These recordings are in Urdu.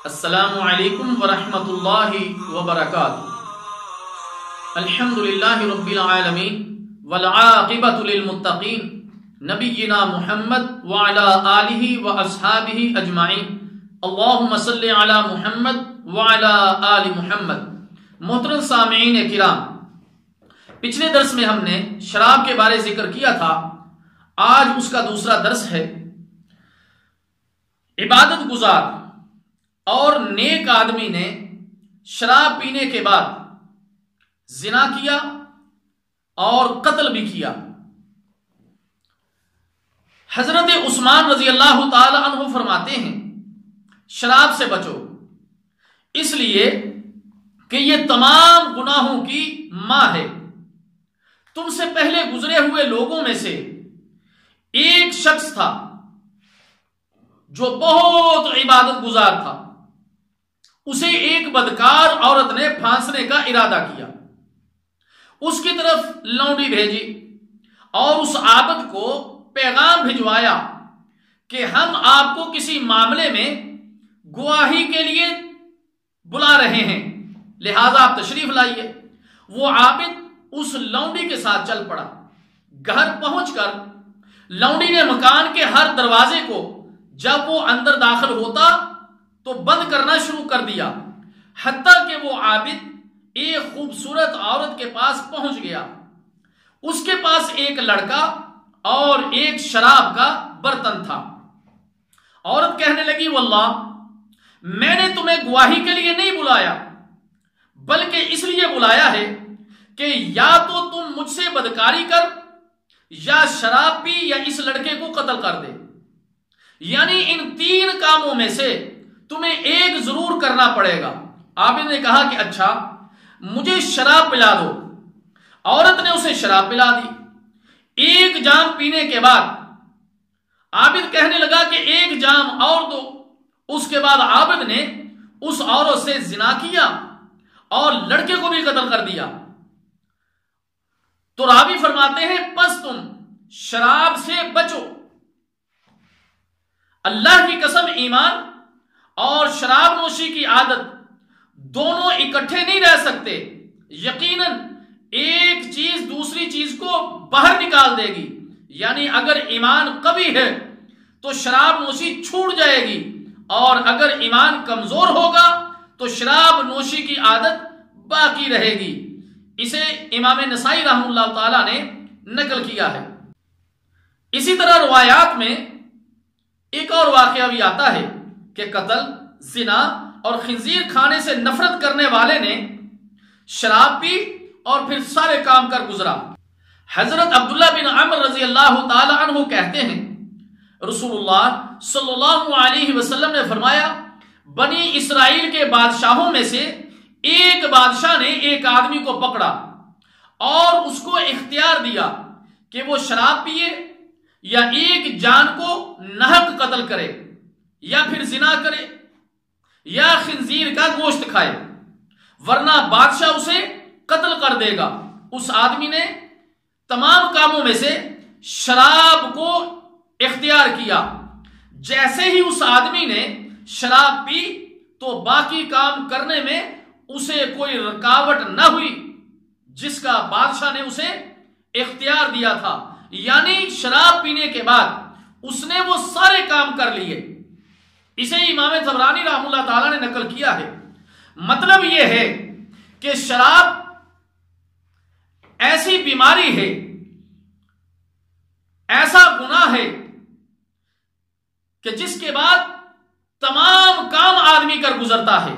السلام علیکم ورحمۃ اللہ وبرکاتہ۔ الحمدللہ رب العالمین والعاقبۃ للمتقین نبینا محمد وعلی آلہ واصحابہ اجمعین اللہم صلی علی محمد وعلی آل محمد۔ محترم سامعین کرام، پچھلے درس میں ہم نے شراب کے بارے ذکر کیا تھا، آج اس کا دوسرا درس ہے۔ عبادت گزار اور نیک آدمی نے شراب پینے کے بعد زنا کیا اور قتل بھی کیا۔ حضرت عثمان رضی اللہ تعالی عنہ فرماتے ہیں شراب سے بچو، اس لیے کہ یہ تمام گناہوں کی ماں ہے۔ تم سے پہلے گزرے ہوئے لوگوں میں سے ایک شخص تھا جو بہت عبادت گزار تھا، اسے ایک بدکار عورت نے پھانسنے کا ارادہ کیا، اس کی طرف لونڈی بھیجی اور اس عابد کو پیغام بھجوایا کہ ہم آپ کو کسی معاملے میں گواہی کے لیے بلا رہے ہیں، لہذا آپ تشریف لائیے۔ وہ عابد اس لونڈی کے ساتھ چل پڑا۔ گھر پہنچ کر لونڈی نے مکان کے ہر دروازے کو جب وہ اندر داخل ہوتا تو بند کرنا شروع کر دیا، حتیٰ کہ وہ عابد ایک خوبصورت عورت کے پاس پہنچ گیا۔ اس کے پاس ایک لڑکا اور ایک شراب کا برتن تھا۔ عورت کہنے لگی واللہ میں نے تمہیں گواہی کے لیے نہیں بلایا، بلکہ اس لیے بلایا ہے کہ یا تو تم مجھ سے بدکاری کر، یا شراب پی، یا اس لڑکے کو قتل کر دے، یعنی ان تین کاموں میں سے تمہیں ایک ضرور کرنا پڑے گا۔ عابد نے کہا کہ اچھا مجھے شراب پلا دو۔ عورت نے اسے شراب پلا دی۔ ایک جام پینے کے بعد عابد کہنے لگا کہ ایک جام اور دو۔ اس کے بعد عابد نے اس عورت سے زنا کیا اور لڑکے کو بھی قتل کر دیا۔ تو راوی فرماتے ہیں پس تم شراب سے بچو۔ اللہ کی قسم ایمان اور شراب نوشی کی عادت دونوں اکٹھے نہیں رہ سکتے، یقیناً ایک چیز دوسری چیز کو باہر نکال دے گی۔ یعنی اگر ایمان قوی ہے تو شراب نوشی چھوٹ جائے گی، اور اگر ایمان کمزور ہوگا تو شراب نوشی کی عادت باقی رہے گی۔ اسے امام نسائی رحمہ اللہ تعالی نے نقل کیا ہے۔ اسی طرح روایات میں ایک اور واقعہ بھی آتا ہے کہ قتل، زنا اور خنزیر کھانے سے نفرت کرنے والے نے شراب پی اور پھر سارے کام کر گزرا۔ حضرت عبداللہ بن عمر رضی اللہ تعالی عنہ کہتے ہیں رسول اللہ صلی اللہ علیہ وسلم نے فرمایا بنی اسرائیل کے بادشاہوں میں سے ایک بادشاہ نے ایک آدمی کو پکڑا اور اس کو اختیار دیا کہ وہ شراب پیے، یا ایک جان کو ناحق قتل کرے، یا پھر زنا کرے، یا خنزیر کا گوشت کھائے، ورنہ بادشاہ اسے قتل کر دے گا۔ اس آدمی نے تمام کاموں میں سے شراب کو اختیار کیا۔ جیسے ہی اس آدمی نے شراب پی تو باقی کام کرنے میں اسے کوئی رکاوٹ نہ ہوئی، جس کا بادشاہ نے اسے اختیار دیا تھا۔ یعنی شراب پینے کے بعد اس نے وہ سارے کام کر لیے۔ اسے امام طبرانی رحمہ اللہ تعالی نے نقل کیا ہے۔ مطلب یہ ہے کہ شراب ایسی بیماری ہے، ایسا گناہ ہے کہ جس کے بعد تمام کام آدمی کر گزرتا ہے۔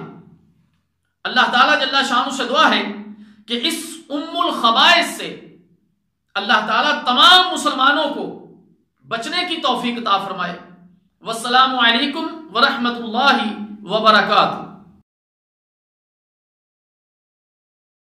اللہ تعالیٰ جل شانہ سے دعا ہے کہ اس ام الخبائث سے اللہ تعالیٰ تمام مسلمانوں کو بچنے کی توفیق عطا فرمائے۔ والسلام علیکم ورحمۃ اللہ وبرکاتہ۔